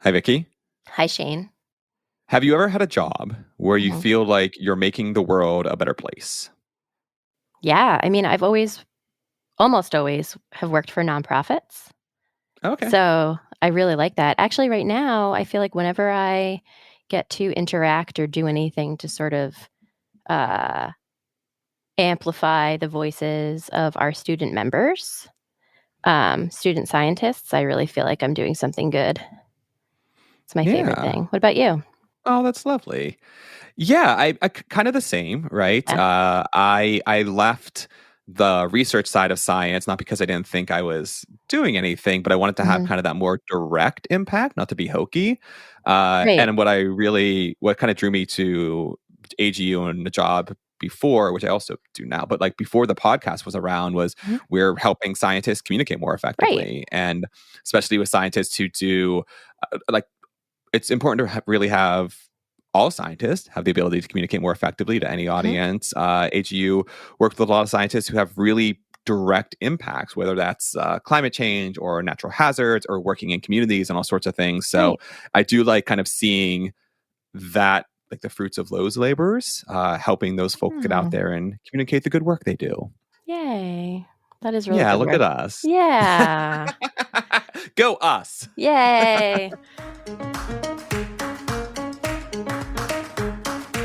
Hi, Vicky. Hi, Shane. Have you ever had a job where you Mhm. feel like you're making the world a better place? Yeah, I mean, I've almost always have worked for nonprofits. Okay. So I really like that. Actually, right now, I feel like whenever I get to interact or do anything to sort of uh, amplify the voices of our student members, student scientists, I really feel like I'm doing something good. It's my favorite Yeah. thing. What about you? Oh, that's lovely. Yeah, kind of the same, right? Yeah. I left the research side of science not because I didn't think I was doing anything, but I wanted to have Hmm. kind of that more direct impact, not to be hokey. Great. And what kind of drew me to AGU and the job before, which I also do now, but like before the podcast was around, was Mhm. we're helping scientists communicate more Right. effectively, and especially with scientists who do like it's important to really have all scientists have the ability to communicate more effectively to any Mhm. audience. AGU worked with a lot of scientists who have really direct impacts, whether that's climate change or natural hazards or working in communities and all sorts of things. So Right. I do like kind of seeing that, like the fruits of those labors, helping those folks get out Hmm. there and communicate the good work they do. Yay. That is really Yeah, good look at work. us. Yeah. Go us. Yay.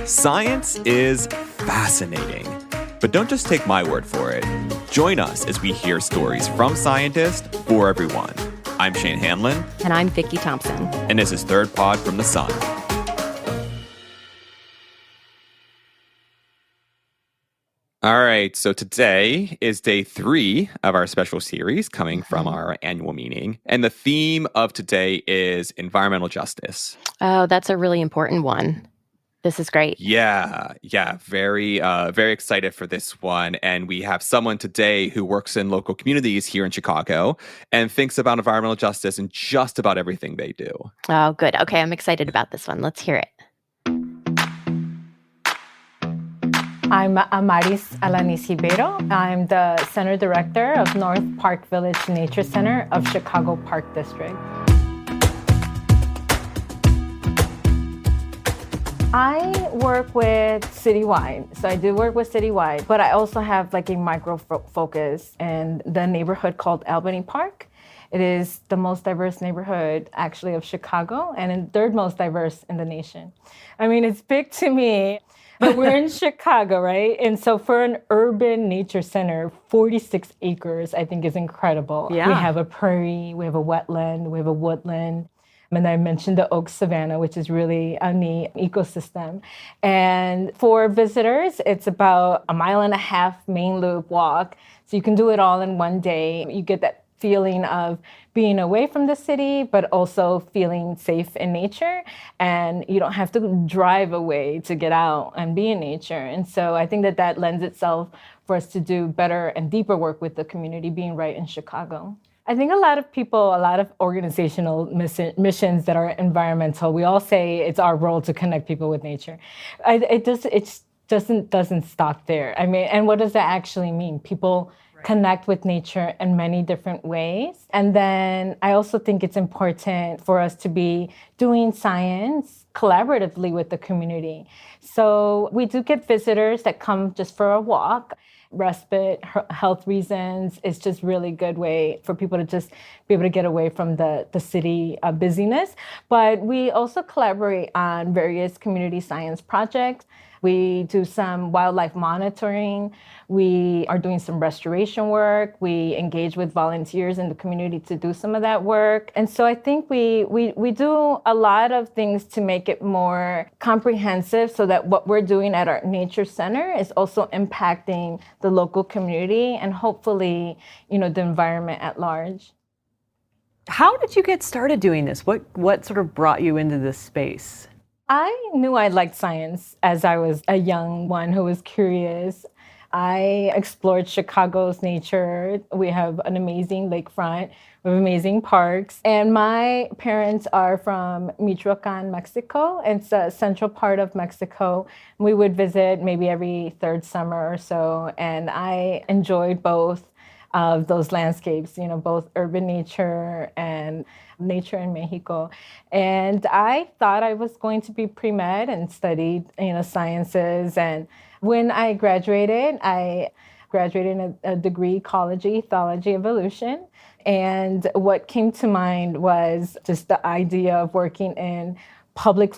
Science is fascinating. But don't just take my word for it. Join us as we hear stories from scientists for everyone. I'm Shane Hanlon, And I'm Vicky Thompson. and this is Third Pod from the Sun. All right, so today is day 3 of our special series coming from Mhm. our annual meeting. And the theme of today is environmental justice. Oh, that's a really important one. This is great. Yeah, very excited for this one. And we have someone today who works in local communities here in Chicago and thinks about environmental justice in just about everything they do. Oh, good. Okay, I'm excited about this one. Let's hear it. I'm Amaris Alanis Riberior. I'm the Center Director of North Park Village Nature Center of Chicago Park District. I work with citywide. So I do work with citywide, but I also have like a micro focus in the neighborhood called Albany Park. It is the most diverse neighborhood actually of Chicago and the third most diverse in the nation. I mean, it's big to me. But we're in Chicago, right? And so for an urban nature center, 46 acres, I think is incredible. Yeah. We have a prairie, we have a wetland, we have a woodland. And I mentioned the oak savanna, which is really a neat ecosystem. And for visitors, it's about a 1.5 mile main loop walk. So you can do it all in one day. You get that feeling of being away from the city, but also feeling safe in nature. And you don't have to drive away to get out and be in nature. And so I think that that lends itself for us to do better and deeper work with the community being right in Chicago. I think a lot of people, a lot of organizational missions that are environmental, we all say it's our role to connect people with nature. It doesn't stop there. I mean, and what does that actually mean? People connect with nature in many different ways. And then I also think it's important for us to be doing science collaboratively with the community. So we do get visitors that come just for a walk. Respite, health reasons. It's just really good way for people to just be able to get away from the city busyness. But we also collaborate on various community science projects. We do some wildlife monitoring. We are doing some restoration work. We engage with volunteers in the community to do some of that work. And so I think we do a lot of things to make it more comprehensive so that what we're doing at our nature center is also impacting the local community and hopefully, the environment at large. How did you get started doing this? What sort of brought you into this space? I knew I liked science as I was a young one who was curious. I explored Chicago's nature. We have an amazing lakefront. We have amazing parks. And my parents are from Michoacan, Mexico. It's a central part of Mexico. We would visit maybe every third summer or so. And I enjoyed both of those landscapes, both urban nature and nature in Mexico. And I thought I was going to be pre-med and studied, sciences. And when I graduated in a degree, ecology, ethology, evolution. And what came to mind was just the idea of working in public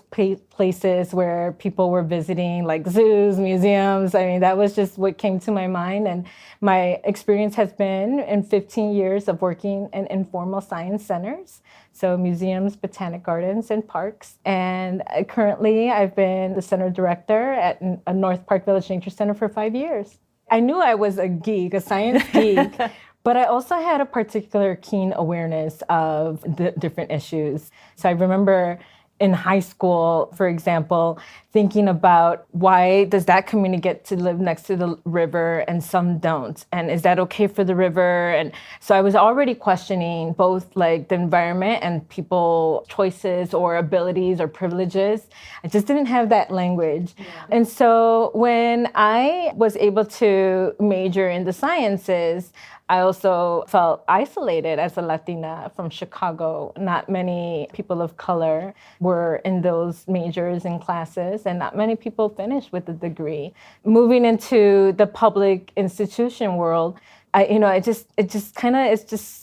places where people were visiting, like zoos, museums. I mean, that was just what came to my mind. And my experience has been in 15 years of working in informal science centers, so museums, botanic gardens, and parks. And currently, I've been the center director at North Park Village Nature Center for 5 years. I knew I was a geek, a science geek, but I also had a particular keen awareness of the different issues. So I remember in high school, for example, thinking about why does that community get to live next to the river and some don't? And is that okay for the river? And so I was already questioning both like the environment and people choices or abilities or privileges. I just didn't have that language. Yeah. And so when I was able to major in the sciences, I also felt isolated as a Latina from Chicago. Not many people of color were in those majors and classes, and not many people finished with a degree. Moving into the public institution world, it's just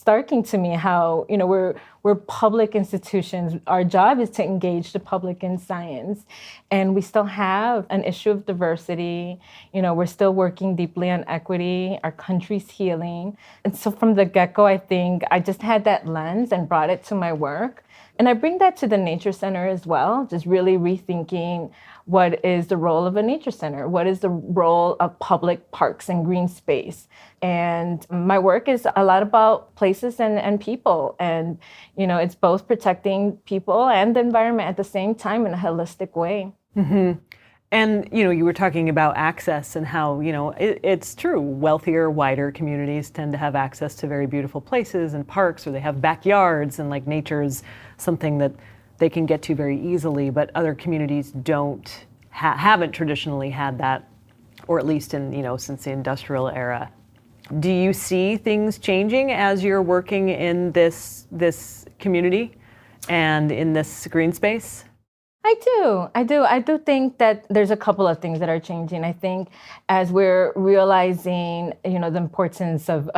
starking to me how, we're public institutions. Our job is to engage the public in science. And we still have an issue of diversity. We're still working deeply on equity. Our country's healing. And so from the get-go, I think I just had that lens and brought it to my work. And I bring that to the Nature Center as well, just really rethinking what is the role of a nature center? What is the role of public parks and green space? And my work is a lot about places and people. And, it's both protecting people and the environment at the same time in a holistic way. Mm-hmm. And, you were talking about access and how, it's true. Wealthier, wider communities tend to have access to very beautiful places and parks, or they have backyards, and like nature is something that they can get to very easily, but other communities haven't traditionally had that, or at least in, since the industrial era. Do you see things changing as you're working in this community and in this green space? I do think that there's a couple of things that are changing. I think as we're realizing, the importance of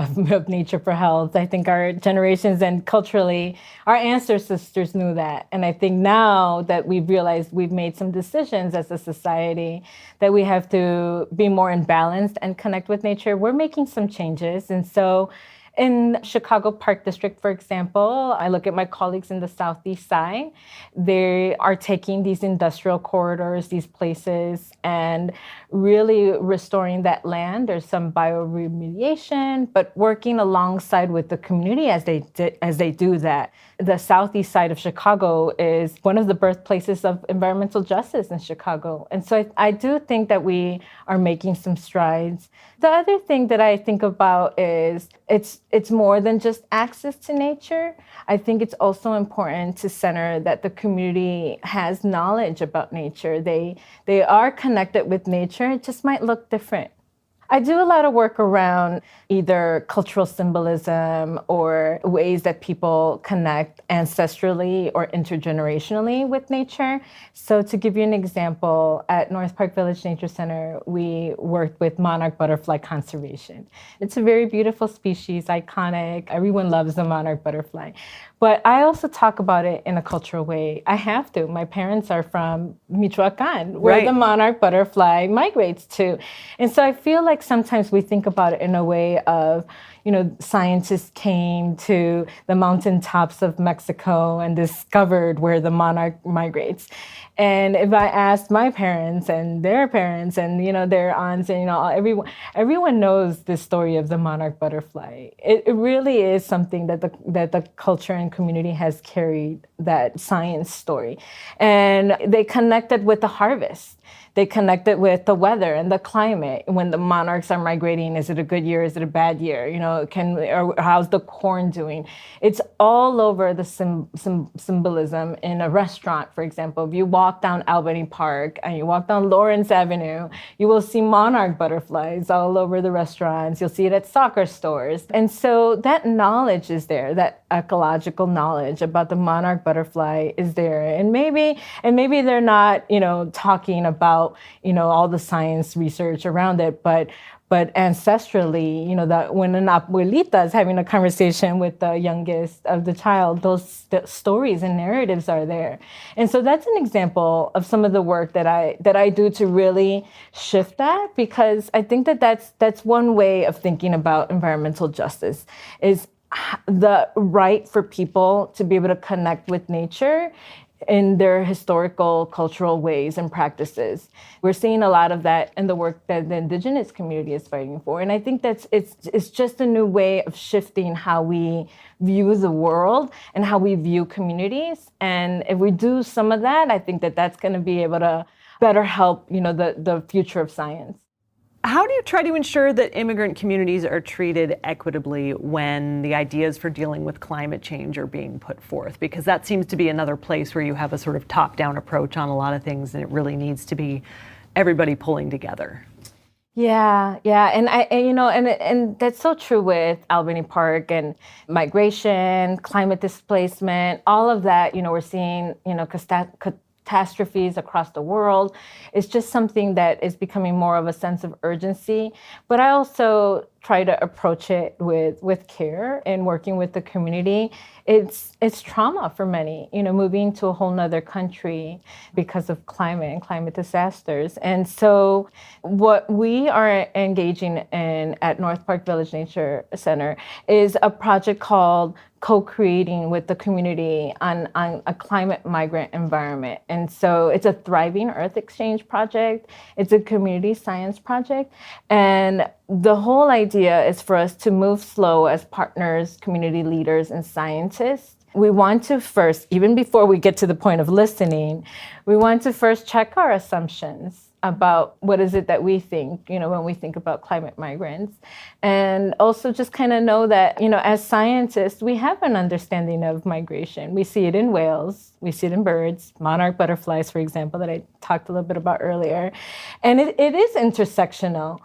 nature for health, I think our generations and culturally, our ancestors knew that. And I think now that we've realized we've made some decisions as a society that we have to be more in balance and connect with nature, we're making some changes. And so in Chicago Park District, for example, I look at my colleagues in the Southeast side. They are taking these industrial corridors, these places, and really restoring that land. There's some bioremediation, but working alongside with the community as they do that. The Southeast side of Chicago is one of the birthplaces of environmental justice in Chicago. And so I do think that we are making some strides. The other thing that I think about is it's more than just access to nature. I think it's also important to center that the community has knowledge about nature. They are connected with nature. It just might look different. I do a lot of work around either cultural symbolism or ways that people connect ancestrally or intergenerationally with nature. So to give you an example, at North Park Village Nature Center, we worked with monarch butterfly conservation. It's a very beautiful species, iconic. Everyone loves the monarch butterfly. But I also talk about it in a cultural way. I have to. My parents are from Michoacan, where the monarch butterfly migrates to. And so I feel like sometimes we think about it in a way of, scientists came to the mountaintops of Mexico and discovered where the monarch migrates. And if I asked my parents and their parents and, their aunts and, everyone knows the story of the monarch butterfly. It really is something that the culture and community has carried, that science story. And they connected with the harvest. They connect it with the weather and the climate. When the monarchs are migrating, is it a good year? Is it a bad year? or how's the corn doing? It's all over the symbolism in a restaurant, for example. If you walk down Albany Park and you walk down Lawrence Avenue, you will see monarch butterflies all over the restaurants. You'll see it at soccer stores. And so that knowledge is there, that ecological knowledge about the monarch butterfly is there. And maybe they're not, talking about, all the science research around it, but ancestrally, that when an abuelita is having a conversation with the youngest of the child, those stories and narratives are there. And so that's an example of some of the work that I do to really shift that, because I think that's one way of thinking about environmental justice, is the right for people to be able to connect with nature in their historical, cultural ways and practices. We're seeing a lot of that in the work that the Indigenous community is fighting for. And I think it's just a new way of shifting how we view the world and how we view communities. And if we do some of that, I think that's going to be able to better help, the future of science. How do you try to ensure that immigrant communities are treated equitably when the ideas for dealing with climate change are being put forth? Because that seems to be another place where you have a sort of top-down approach on a lot of things, and it really needs to be everybody pulling together. Yeah, and that's so true with Albany Park and migration, climate displacement, all of that. We're seeing, catastrophes across the world. It's just something that is becoming more of a sense of urgency. But I also try to approach it with care and working with the community. It's trauma for many, moving to a whole nother country because of climate and climate disasters. And so what we are engaging in at North Park Village Nature Center is a project called Co-creating with the community on a climate migrant environment. And so it's a Thriving Earth Exchange project. It's a community science project. And the whole idea is for us to move slow as partners, community leaders, and scientists. We want to first, even before we get to the point of listening, we want to first check our assumptions about what is it that we think, when we think about climate migrants. And also just kind of know that, as scientists, we have an understanding of migration. We see it in whales, we see it in birds, monarch butterflies, for example, that I talked a little bit about earlier. And it is intersectional,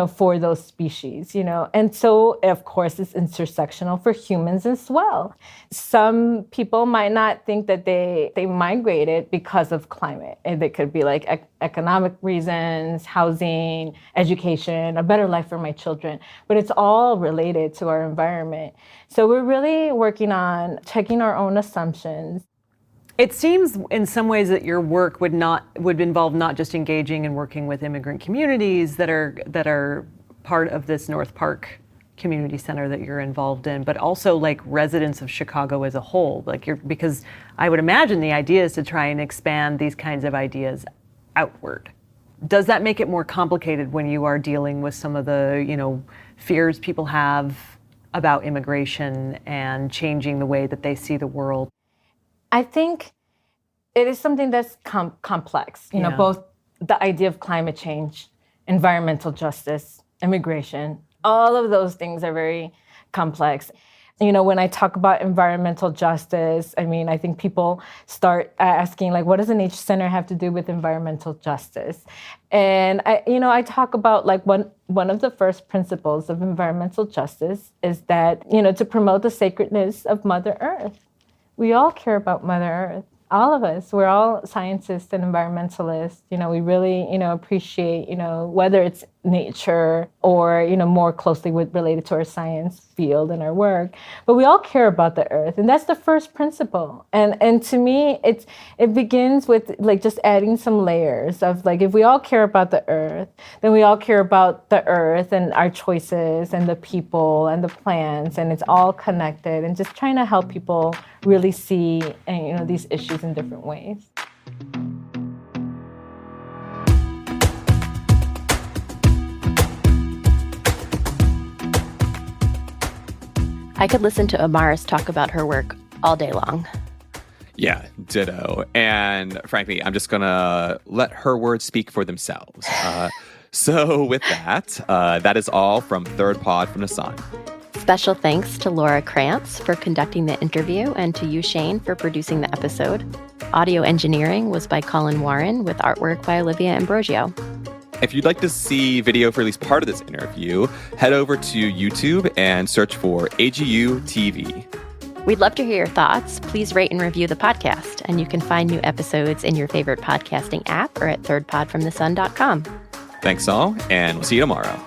for those species, And so, of course, it's intersectional for humans as well. Some people might not think that they migrated because of climate. And they could be like economic reasons, housing, education, a better life for my children. But it's all related to our environment. So we're really working on checking our own assumptions. It seems in some ways that your work would involve not just engaging and working with immigrant communities that are part of this North Park Community Center that you're involved in, but also like residents of Chicago as a whole. Because I would imagine the idea is to try and expand these kinds of ideas outward. Does that make it more complicated when you are dealing with some of the, fears people have about immigration and changing the way that they see the world? I think it is something that's complex, both the idea of climate change, environmental justice, immigration, all of those things are very complex. When I talk about environmental justice, I think people start asking, what does a nature center have to do with environmental justice? And I talk about one of the first principles of environmental justice is that, to promote the sacredness of Mother Earth. We all care about Mother Earth. All of us, we're all scientists and environmentalists. We really, appreciate, whether it's nature or, more closely related to our science field and our work. But we all care about the earth. And that's the first principle. And to me, it begins with just adding some layers of if we all care about the earth, then we all care about the earth and our choices and the people and the plants. And it's all connected, and just trying to help people really see, these issues in different ways. I could listen to Amaris talk about her work all day long. Yeah, ditto. And frankly, I'm just going to let her words speak for themselves. So with that, that is all from Third Pod from the Sun. Special thanks to Laura Krantz for conducting the interview and to you, Shane, for producing the episode. Audio engineering was by Collin Warren with artwork by Olivia Ambrogio. If you'd like to see video for at least part of this interview, head over to YouTube and search for AGU TV. We'd love to hear your thoughts. Please rate and review the podcast, and you can find new episodes in your favorite podcasting app or at thirdpodfromthesun.com. Thanks all, and we'll see you tomorrow.